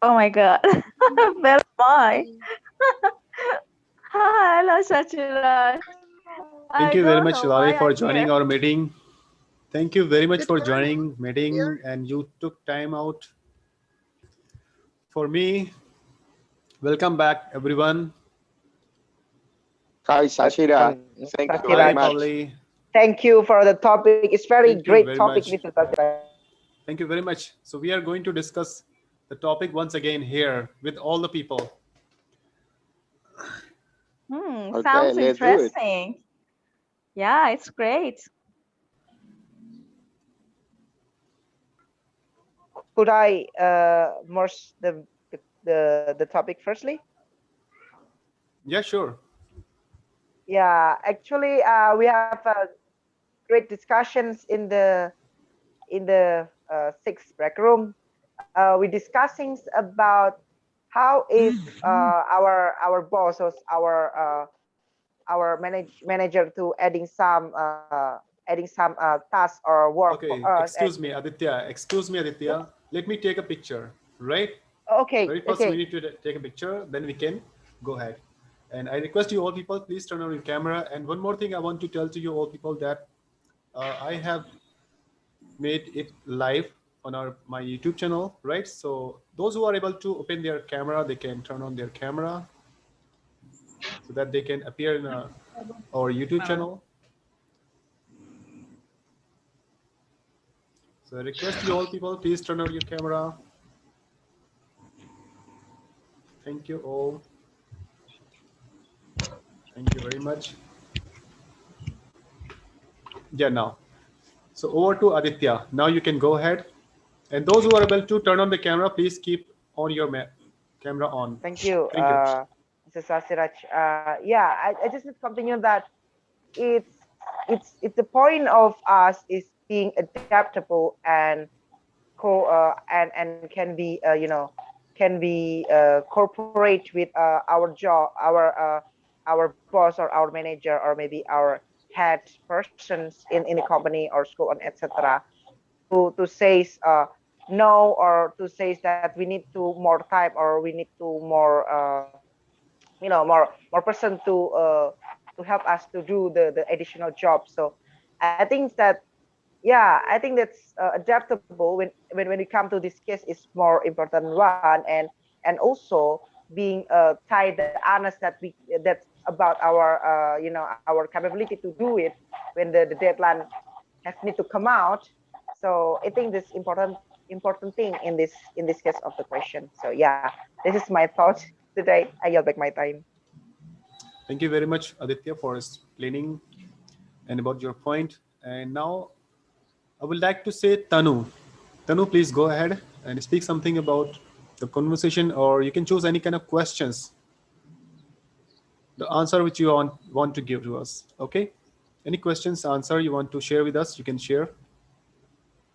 Oh my God. Well, my. Hello, Shashiraj. I Thank you don't very know much, why Lale, I'm for here. joining our meeting. Thank you very much Good for morning, joining dear. meeting, and you took time out for me. Welcome back, everyone. Hi, Shashira. Welcome, Thank you very Hi, Sasiraj. much. Pavli. Thank you for the topic. It's very Thank you great very topic, much. Mr. Sasiraj. Thank you very much. So we are going to discuss the topic once again here with all the people. Okay, Sounds let's do it. interesting. Yeah, it's great. Could I merge the topic firstly? Yeah, sure. Yeah, actually, we have great discussions in the sixth break room. We're discussing about how if our boss or our manager to adding some tasks or work for Okay, us. And excuse me, Aditya. Excuse me, yeah, Aditya. Let me take a picture, right? okay, Very first, we okay. need to take a picture, then we can go ahead. And I request you all people, please turn on your camera. And one more thing I want to tell to you all people that I have made it live on my YouTube channel, right? So those who are able to open their camera, they can turn on their camera so that they can appear in our YouTube channel. So I request you all people, please turn on your camera. Thank you all. Thank you very much. Yeah, now. So over to Aditya. Now you can go ahead. And those who are able to turn on the camera, please keep on your camera on. Thank you, Thank you. Mr. Sasiraj. Yeah, I just need to continue that it's it's the point of us is being adaptable and and can be can be cooperate with our job, our boss or our manager or maybe our head persons in the company or school and etc. To say no, or to say that we need to more time or we need to more more person to help us to do the additional job. So I think that, yeah, I think that's adaptable when it comes to this case is more important one. And also being tied the honest that we that's about our our capability to do it when the deadline has need to come out. So I think this important thing in this case of the question. So yeah, this is my thought today. I yield back my time. Thank you very much, Aditya, for explaining and about your point. And now I would like to say Tanu. Tanu, please go ahead and speak something about the conversation, or you can choose any kind of questions, the answer which you want to give to us. Okay? Any questions, answer you want to share with us, you can share.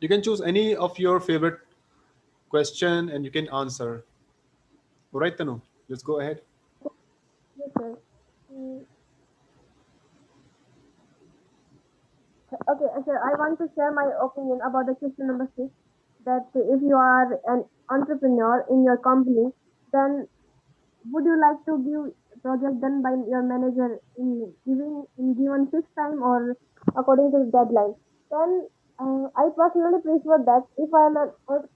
You can choose any of your favorite question and you can answer. All right, Tanu, let's go ahead. Yes, sir. Mm, Okay, sir, I want to share my opinion about the question number six. That if you are an entrepreneur in your company, then would you like to give project done by your manager in given fixed time or according to the deadline? Then I personally prefer that if I am an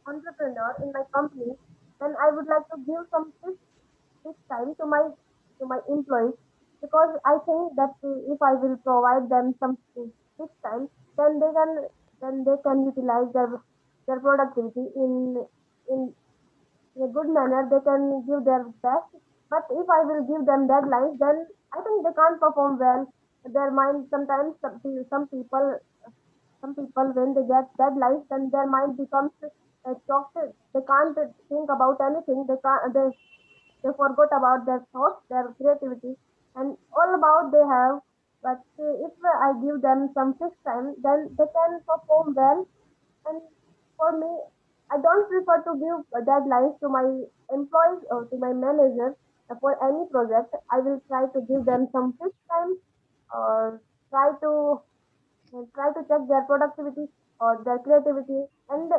entrepreneur in my company, then I would like to give some fixed time to my employees, because I think that if I will provide them some fixed time, then they can utilize their productivity in in a good manner. They can give their best. But if I will give them deadlines, then I think they can't perform well. Their mind sometimes some people when they get deadlines, then their mind becomes exhausted. They can't think about anything. They forgot about their thoughts, their creativity, and all about they have. But if I give them some fixed time, then they can perform well. And for me, I don't prefer to give deadlines to my employees or to my manager for any project. I will try to give them some fixed time, or try to try to check their productivity or their creativity. And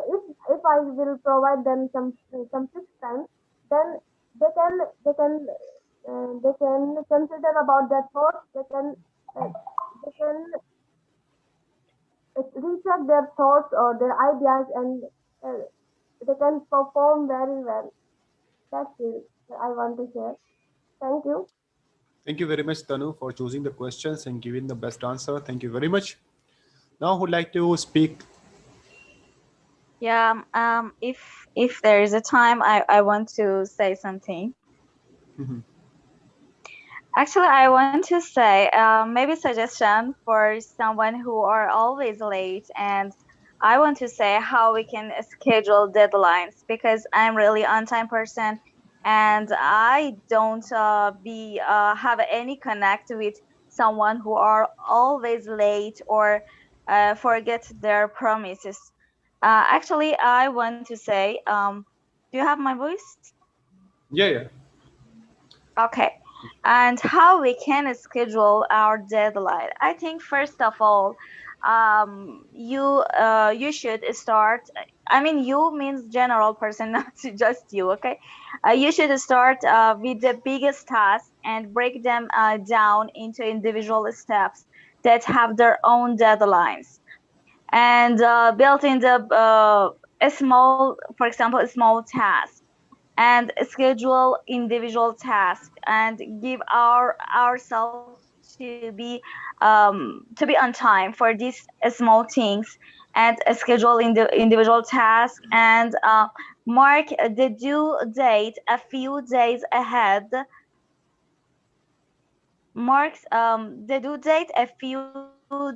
if I will provide them some fixed time, then they can consider about their thoughts. They can recheck their thoughts or their ideas, and uh, they can perform very well. That's it. I want to share. Thank you. Thank you very much, Tanu, for choosing the questions and giving the best answer. Thank you very much. Now, who would like to speak? Yeah. If there is a time, I want to say something. Mhm. Actually, I want to say maybe suggestion for someone who are always late, and I want to say how we can schedule deadlines because I'm really on time person, and I don't be have any connect with someone who are always late or forget their promises. Actually, I want to say, do you have my voice? Yeah, yeah. Okay. And how we can schedule our deadline. I think first of all, you should start. I mean, you means general person, not just you. Okay. You should start with the biggest task and break them down into individual steps that have their own deadlines and built in the a small, for example, a small task and schedule individual tasks and give ourselves to be on time for these small things and schedule in the individual task and mark the due date a few days ahead marks the due date a few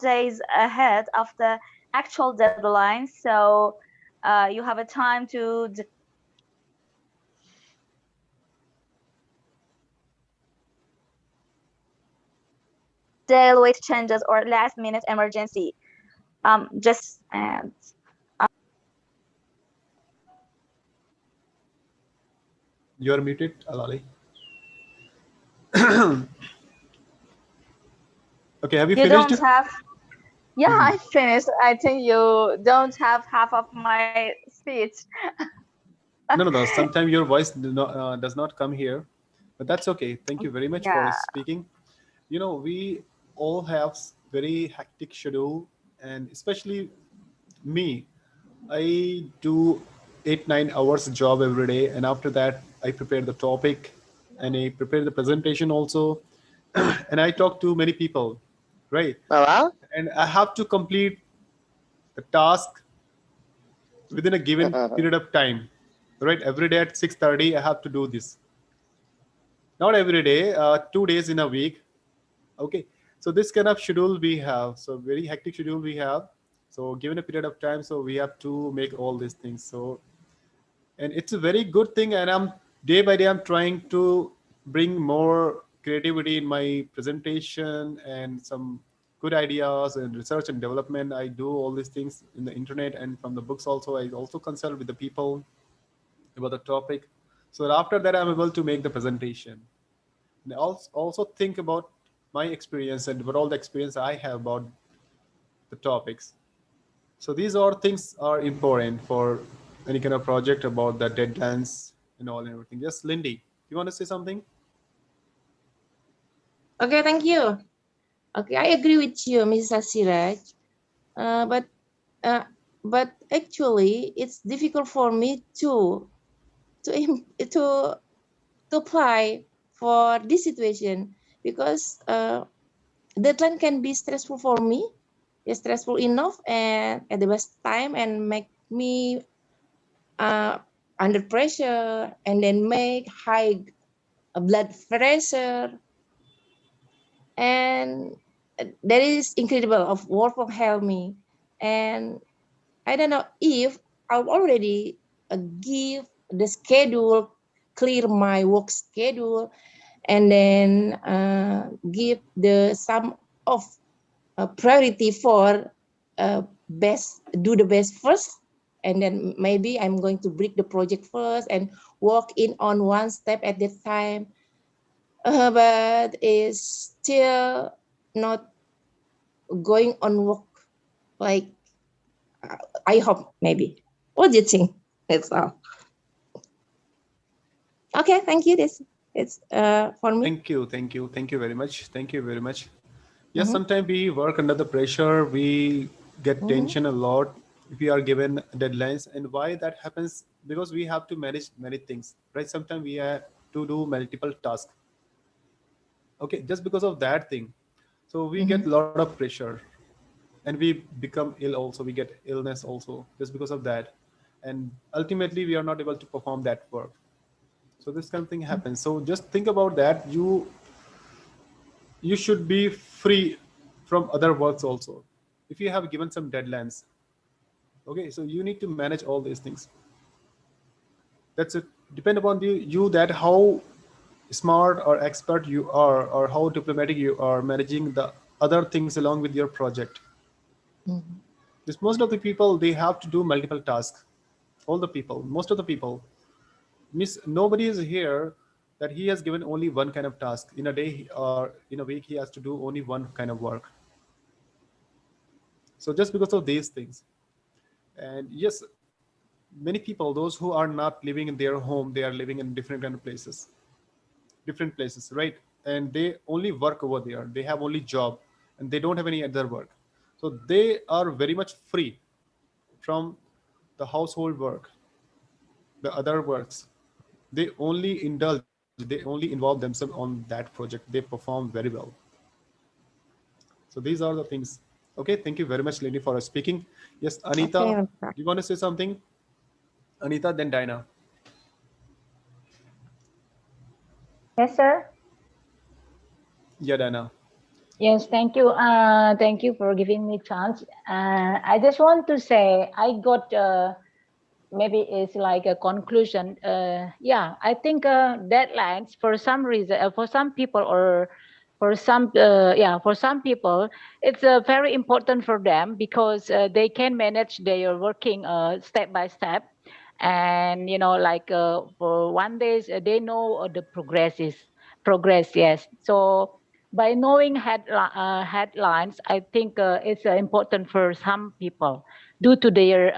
days ahead of the actual deadline so you have a time to deal with changes or last minute emergency. Just and You are muted, Alali. Okay, have you you finished? don't have. Yeah, Mhm. I finished. I think you don't have half of my speech. No, no, no. Sometimes your voice does not come here, but that's okay. Thank you very much for Yeah. speaking. We all have very hectic schedule, and especially me. I do 8 9 hours job every day, and after that, I prepare the topic, and I prepare the presentation also, and I talk to many people, right? Well, And I have to complete the task within a given period of time, right? Every day at 6:30, I have to do this. Not every day, 2 days in a week. Okay, so this kind of schedule we have. So very hectic schedule we have. So given a period of time, so we have to make all these things. So and it's a very good thing. And I'm day by day I'm trying to bring more creativity in my presentation and some good ideas and research and development. I do all these things in the internet and from the books also. I also consult with the people about the topic so that after that I'm able to make the presentation. And I also think about my experience and what all the experience I have about the topics. So these are things are important for any kind of project about the deadlines and all and everything. Yes, Lindy, you want to say something? Okay, thank you. Okay, I agree with you, Mrs. Shashiraj. Uh, but uh, but actually, it's difficult for me to im- to apply for this situation because deadline can be stressful for me. It's stressful enough and at the best time and make me uh, under pressure and then make high blood pressure and that is incredible of work from help me and I don't know if I've already give the schedule clear my work schedule and then give the some of priority for best do the best first and then maybe I'm going to break the project first and work in on one step at the time but it's still not going on work like I hope maybe. What do you think? That's all. Okay, thank you. This it's for me. Thank you very much. Thank you very much. Yes, Mm-hmm. sometimes we work under the pressure. We get Mm-hmm. tension a lot if we are given deadlines. And why that happens? Because we have to manage many things, right? Sometimes we have to do multiple tasks. Okay, just because of that thing. So we get Mm-hmm. a lot of pressure, and we become ill also. We get illness also just because of that. And ultimately, we are not able to perform that work. So this kind of thing happens. So just think about that. You should be free from other works also if you have given some deadlines. Okay, so you need to manage all these things. That's it. Depend upon you that how smart or expert you are, or how diplomatic you are managing the other things along with your project. Mm-hmm. Because most of the people, they have to do multiple tasks. All the people, most of the people, miss, nobody is here that he has given only one kind of task in a day, or in a week he has to do only one kind of work. So just because of these things. And yes, many people, those who are not living in their home, they are living in different kind of places, right? And they only work over there, they have only job, and they don't have any other work. So they are very much free from the household work, the other works. They only indulge, they only involve themselves on that project, they perform very well. So these are the things. Okay, thank you very much, Lady, for speaking. Yes, Anita, Okay. do you want to say something? Anita, then Dinah. Yes, sir. Yeah, Dinah. Yes, thank you. Thank you for giving me chance. I just want to say I got maybe it's like a conclusion. Yeah, I think deadlines for some reason, for some people, or for some, yeah, for some people, it's very important for them because they can manage their working step by step, and like for one days they know the progress. Yes, so by knowing headlines, I think it's important for some people due to their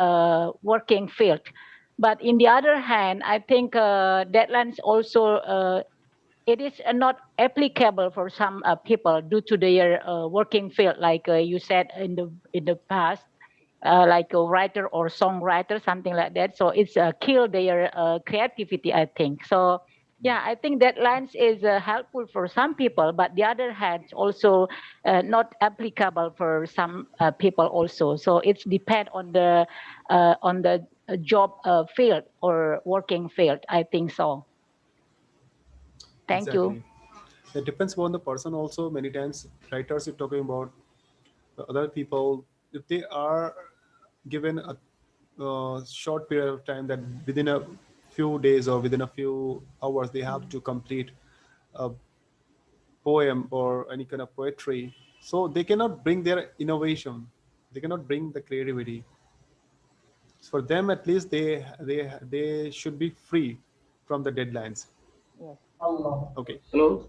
working field. But in the other hand, I think deadlines also it is not applicable for some people due to their working field, like you said in the past, like a writer or songwriter, something like that. So it's kill their creativity, I think. So yeah, I think deadlines is helpful for some people, but the other hand also not applicable for some people also. So it's depend on the job field or working field, I think so. Thank you. Exactly. It depends upon the person also. Many times, writers, if talking about the other people, if they are given a short period of time, that within a few days or within a few hours, they have to complete a poem or any kind of poetry. So they cannot bring their innovation. They cannot bring the creativity. For them, at least, they should be free from the deadlines. Yes. Okay. Hello.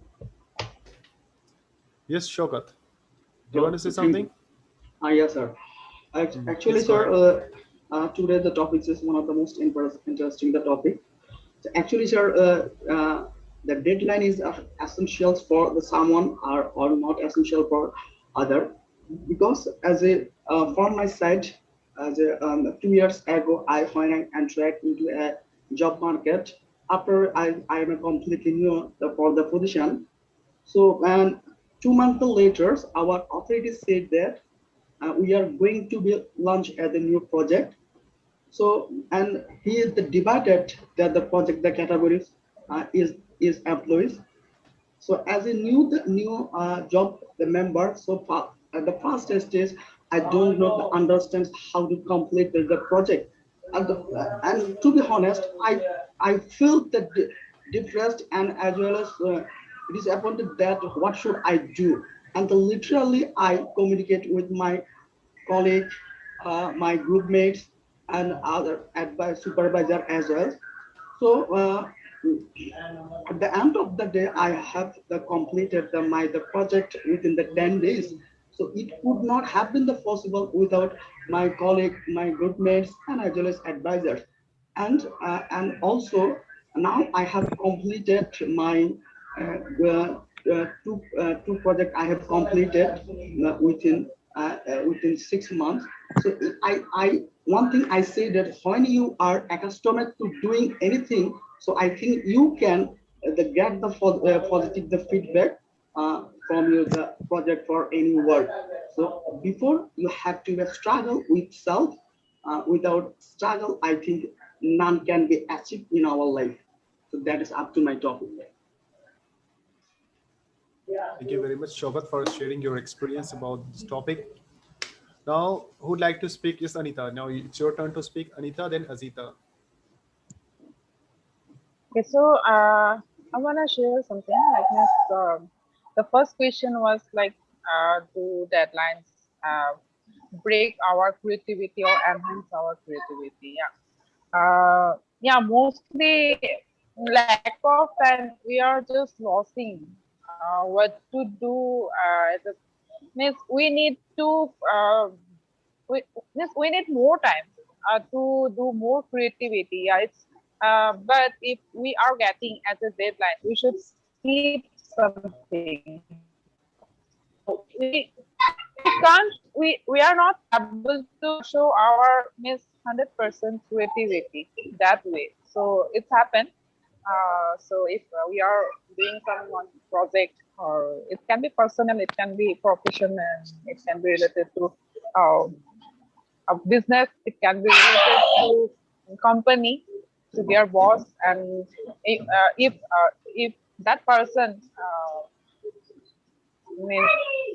Yes, Shokat. Do you want Hello. to say Thank something? you. Yes, sir. Actually, Please go sir, ahead. today the topic is one of the most interesting the topic. So actually, sir, the deadline is essential for the someone or not essential for other, because as a from my side, as a 2 years ago, I finally entered into a job market after I am completely new for the position. So, and 2 months later, our authorities said that we are going to be launch at the new project. So, and he is the debated that the project, the categories is employees. So, as a new job the member, so far at the first stage, I don't know the understand how to complete the project, and to be honest, I feel that depressed and as well as disappointed that what should I do, and literally I communicate with my colleague, my group mates, and other advice supervisor as well. So at the end of the day, I have completed the project within the 10 days. So it could not have been the possible without my colleague, my group mates, and as well as advisors. And also now I have completed my two projects I have completed within 6 months. So I one thing I say that when you are accustomed to doing anything, so I think you can get the positive the feedback from your the project for any work. So before you have to struggle with self. Without struggle, I think none can be achieved in our life. So that is up to my topic. Thank you very much, Shobat, for sharing your experience about this topic. Now, who would like to speak? Yes, Anita. Now it's your turn to speak. Anita, then Azita. Okay, so I want to share something like this. The first question was like, do deadlines break our creativity or enhance our creativity? Yeah, mostly lack of time. We are just losing what to do. Means we need to we need more time to do more creativity. Yeah, it's but if we are getting at the deadline, we should skip something. So we can't we are not able to show our 100% creativity that way. So it's happened. So if we are doing some project, or it can be personal, it can be professional, it can be related to uh, a business, it can be related to company, to their boss, and if that person means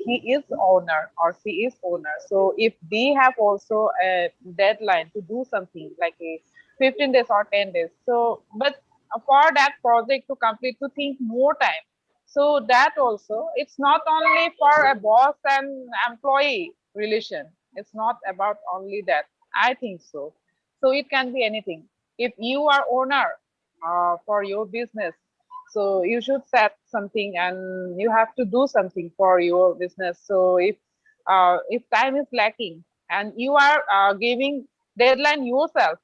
he is owner or she is owner, so if they have also a deadline to do something like a 15 days or 10 days, so but for that project to complete, to think more time, so that also it's not only for a boss and employee relation, it's not about only that, I think so. So it can be anything. If you are owner for your business, so you should set something and you have to do something for your business. So if time is lacking and you are giving deadline yourself,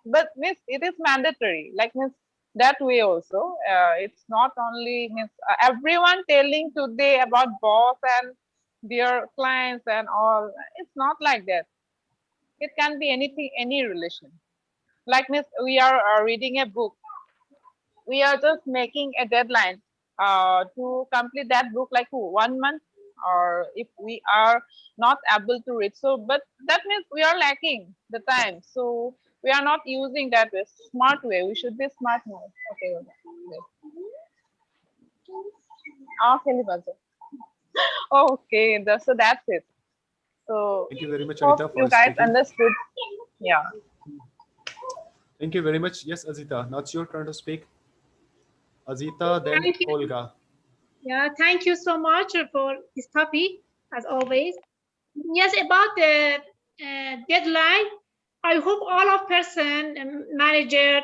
but means it is mandatory, like means that way also. It's not only means everyone telling today about boss and their clients and all. It's not like that. It can be anything, any relation. Like means we are reading a book, we are just making a deadline to complete that book, like 1 month, or if we are not able to read, so but that means we are lacking the time, so we are not using that way, smart way. We should be smart now. Okay, okay, okay, so that's it. So Thank you very much, hope Anita, you for guys speaking. understood. Yeah. Thank you very much. Yes, Azita. Now it's your turn to speak. Azita, then Thank you. Olga. Yeah, thank you so much for this topic, as always. Yes, about the deadline, I hope all of person, manager,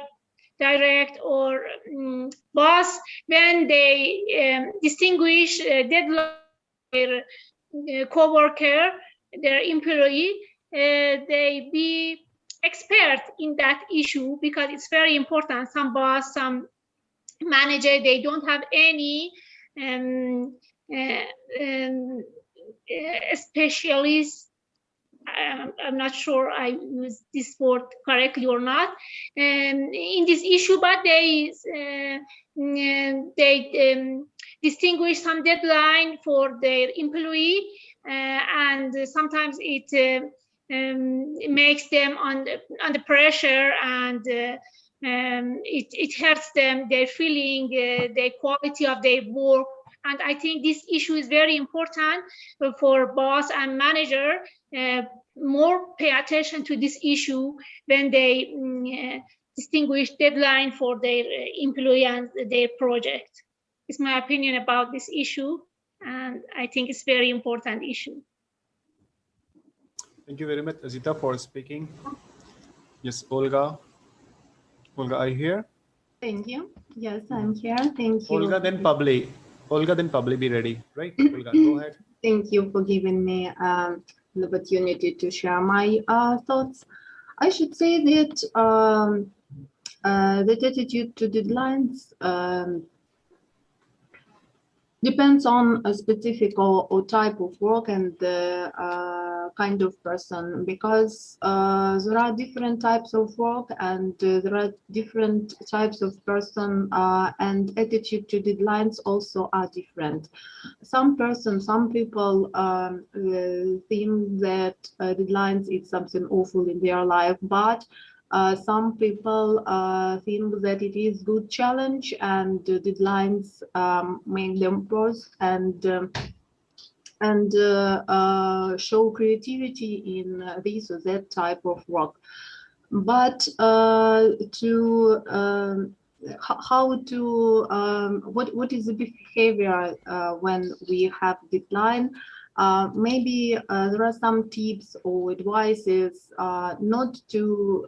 direct, or boss, when they distinguish deadline for their co-worker, their employee, they be expert in that issue, because it's very important. Some boss, some manager, they don't have any uh, um, specialist. I'm not sure I use this word correctly or not in this issue, but they distinguish some deadline for their employee, and sometimes it makes them under pressure, and it hurts them, their feeling, their quality of their work. And I think this issue is very important for boss and manager. More pay attention to this issue when they distinguish deadline for their employee and their project. It's my opinion about this issue, and I think it's very important issue. Thank you very much, Azita, for speaking. Yes, Olga. Olga, are you here? Thank you. Yes, I'm here. Thank you. Olga, then Pabli. Olga, then Pabli, be ready, right? Olga, go ahead. Thank you for giving me the opportunity to share my thoughts. I should say that that attitude to deadlines depends on a specific or type of work and the kind of person, because there are different types of work and there are different types of person, and attitude to deadlines also are different. Some people think that deadlines is something awful in their life, but some people think that it is good challenge and deadlines make them pause and show creativity in this or that type of work. But to how to what is the behavior when we have decline? Maybe there are some tips or advices not to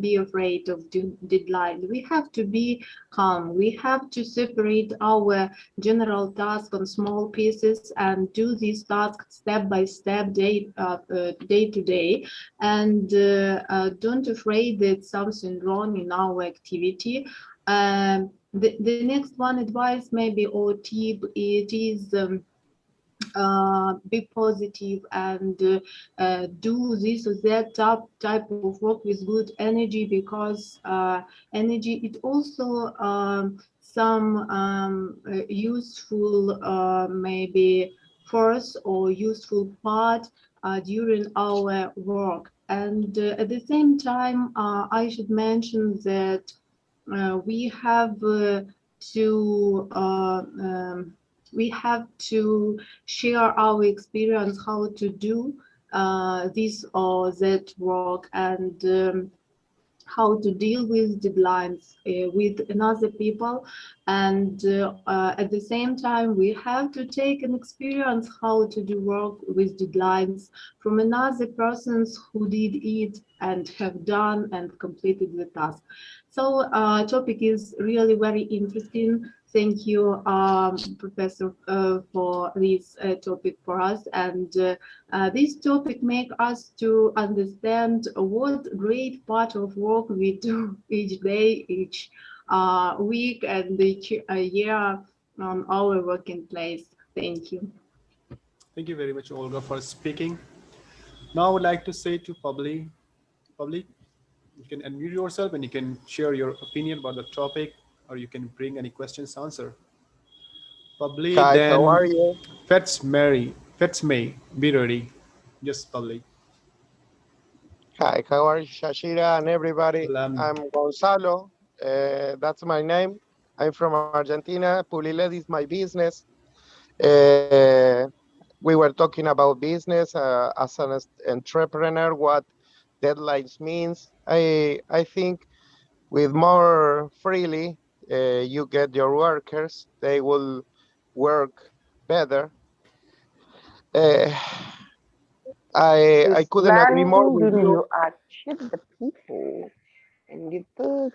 be afraid of deadline. We have to be calm. We have to separate our general task on small pieces and do these tasks step by step, day to day, and don't afraid that something wrong in our activity. The next one advice maybe or tip, it is be positive and do this or that type of work with good energy, because energy it also some useful maybe force or useful part during our work. And at the same time I should mention that we have to we have to share our experience how to do this or that work, and how to deal with deadlines with another people. And at the same time we have to take an experience how to do work with deadlines from another persons who did it and have done and completed the task. So topic is really very interesting. Thank you, Professor, for this topic for us. And this topic make us to understand what great part of work we do each day, each week, and each year on our working place. Thank you. Thank you very much, Olga, for speaking. Now I would like to say to public, you can unmute yourself and you can share your opinion about the topic, or you can bring any questions, answer. Public, Hi, how are then you? May, be ready. Just public. Hi, how are you, Shashira and everybody? Well, I'm Gonzalo. That's my name. I'm from Argentina. Puliled is my business. Uh, we were talking about business as an entrepreneur, what deadlines means. I think with more freely, you get your workers. They will work better. Uh, I This couldn't agree more when with will you. you achieve the people? And gitu.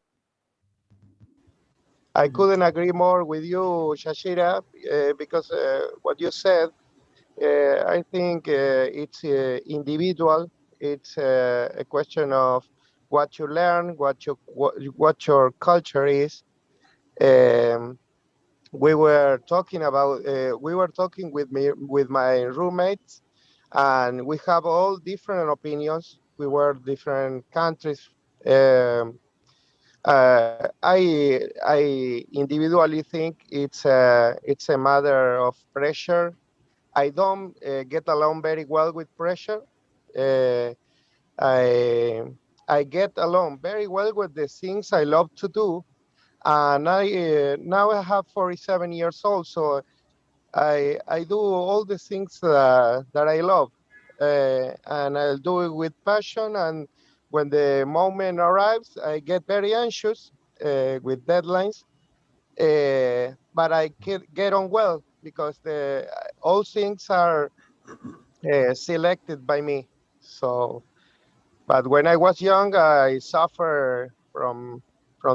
I couldn't agree more with you, Shashira, because what you said, I think it's individual. It's a question of what you learn, what your culture is. Um, we were talking with my roommates, and we have all different opinions. We were different countries. Um, I individually think it's a matter of pressure. I don't get along very well with pressure. Uh, I I get along very well with the things I love to do, and I now I have 47 years old, so I do all the things that I love, and I'll do it with passion. And when the moment arrives, I get very anxious with deadlines, but I can get on well because all things are selected by me. So, but when I was young, I suffer from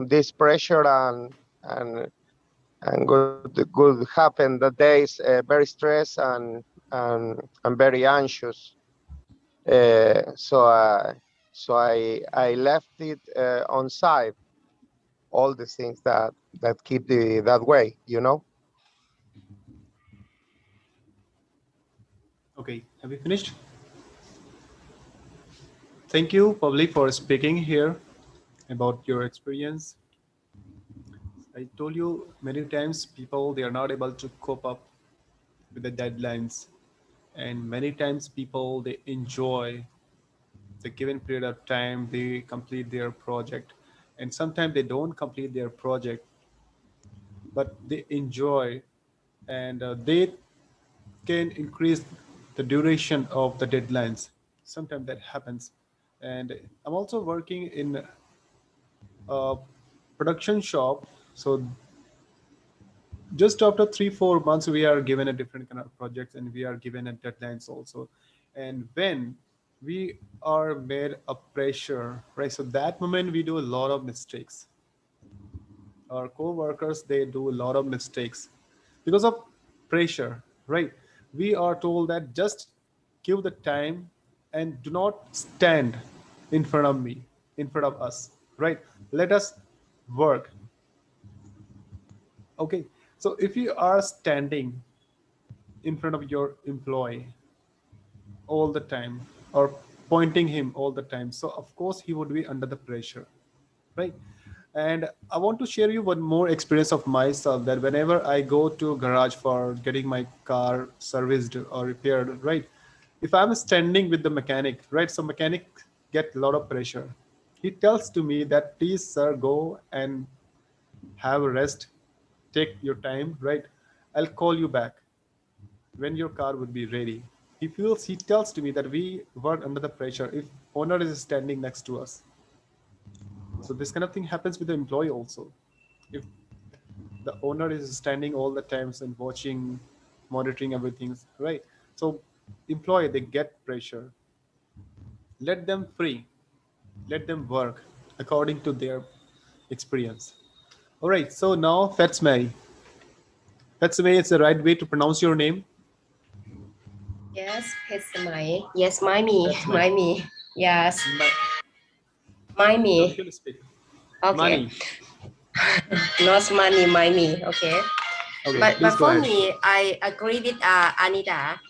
this pressure and good happen the days very stressed and very anxious. Uh, so uh, so I left it on side. all the things that keep that way, you know. Okay, have you finished? Thank you, Pavli, for speaking here about your experience. I told you many times people they are not able to cope up with the deadlines, and many times people they enjoy the given period of time they complete their project, and sometimes they don't complete their project, but they enjoy, and they can increase the duration of the deadlines. Sometimes that happens, and I'm also working in a production shop. So just after 3 4 months we are given a different kind of projects, and we are given a deadlines also. And when we are made a pressure, right, so that moment we do a lot of mistakes. Our co-workers they do a lot of mistakes because of pressure, right? We are told that just give the time and do not stand in front of me, in front of us, right? Let us work. Okay, so if you are standing in front of your employee all the time, or pointing him all the time, so of course he would be under the pressure, right? And I want to share you one more experience of myself, that whenever I go to garage for getting my car serviced or repaired, right, if I'm standing with the mechanic, right, so mechanic get a lot of pressure. He tells to me that please sir go and have a rest, take your time, right, I'll call you back when your car would be ready. He tells to me that we work under the pressure if owner is standing next to us. So this kind of thing happens with the employee also. If the owner is standing all the times and watching, monitoring everything, right? So employee they get pressure. Let them free. Let them work according to their experience. All right. So now Fatsmary. Fatsmary is the right way to pronounce your name. Yes, it's my yes, my me, Fatsmary. my me. Yes, Ma- my don't me. kill speak. Okay, Money. not money, my me. Okay, Okay, but please go for ahead. me, I agree with Anita.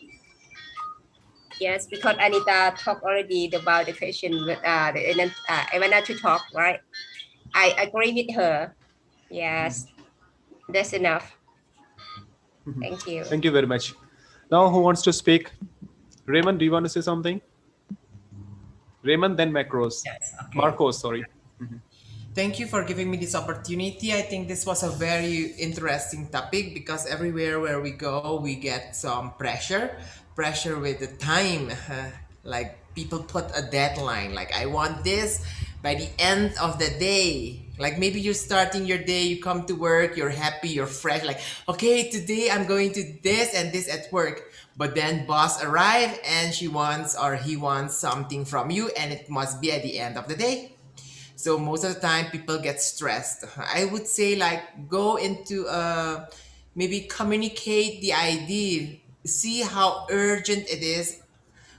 Yes, because Anita talked already about the question with I wanted to talk, right? I agree with her. Yes, that's enough. Thank you. Thank you very much. Now, who wants to speak? Raymond, do you want to say something? Raymond, then Macros. Yes, okay. Marcos, sorry. Thank you for giving me this opportunity. I think this was a very interesting topic because everywhere where we go, we get some pressure with the time. Like people put a deadline, like I want this by the end of the day. Like maybe you're starting your day, you come to work, you're happy, you're fresh, like, okay, today I'm going to this and this at work. But then boss arrive and she wants or he wants something from you and it must be at the end of the day. So most of the time people get stressed. I would say like go into maybe communicate the idea, see how urgent it is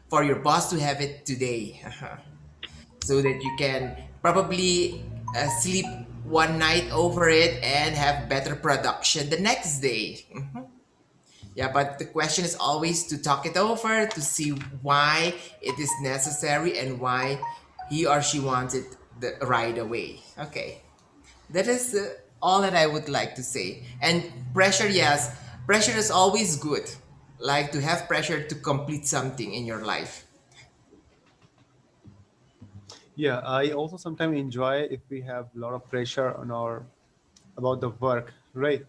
for your boss to have it today. So that you can probably sleep one night over it and have better production the next day. Yeah, but the question is always to talk it over to see why it is necessary and why he or she wants it right away. Okay, that is all that I would like to say. And pressure, yes, pressure is always good. Like to have pressure to complete something in your life. Yeah, I also sometimes enjoy if we have a lot of pressure on our about the work, right?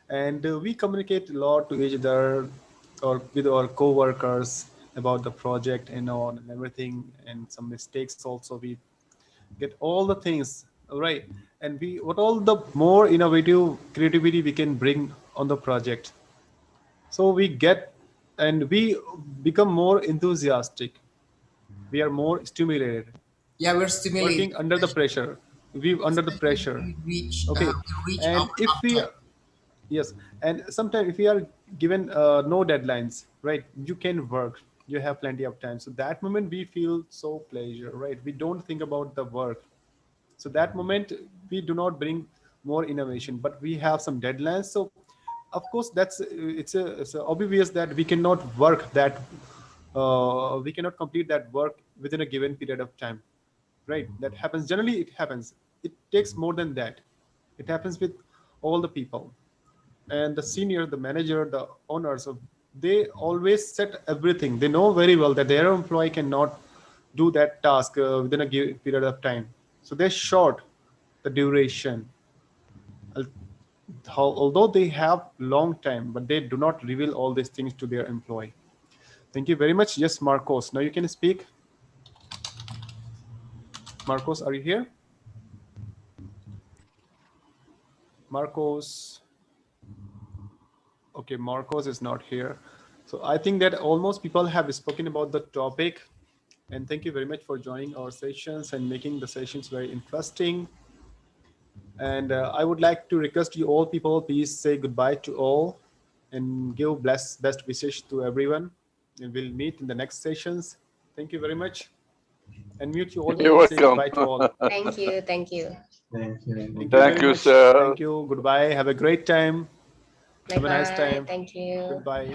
And we communicate a lot to each other or with our co-workers about the project and on and everything, and some mistakes also we get all the things right. And we what all the more innovative creativity we can bring on the project, so we get and we become more enthusiastic, we are more stimulated Yeah, we're stimulated, working under the pressure, we under the especially pressure. when Okay, we reach our and if we outcome. yes, and sometimes if we are given no deadlines, right, you can work, you have plenty of time, so that moment we feel so pleasure, right, we don't think about the work. So that moment we do not bring more innovation, but we have some deadlines. So of course it's obvious that we cannot work that we cannot complete that work within a given period of time, right? That happens generally. It happens, it takes more than that. It happens with all the people, and the senior, the manager, the owners of, they always set everything. They know very well that their employee cannot do that task within a given period of time, so they short the duration. Although they have long time, but they do not reveal all these things to their employee. Thank you very much. Yes, Marcos, now you can speak. Marcos, are you here? Marcos. Okay, Marcos is not here. So I think that almost people have spoken about the topic, and thank you very much for joining our sessions and making the sessions very interesting. And I would like to request you all people, please say goodbye to all and give best wishes to everyone. And we'll meet in the next sessions. Thank you very much. And mute you all. You're Say welcome. goodbye to all. Thank you. Thank you. Thank you, sir. Thank you. Goodbye. Have a great time. Bye Have a nice bye. time. Thank you. Goodbye.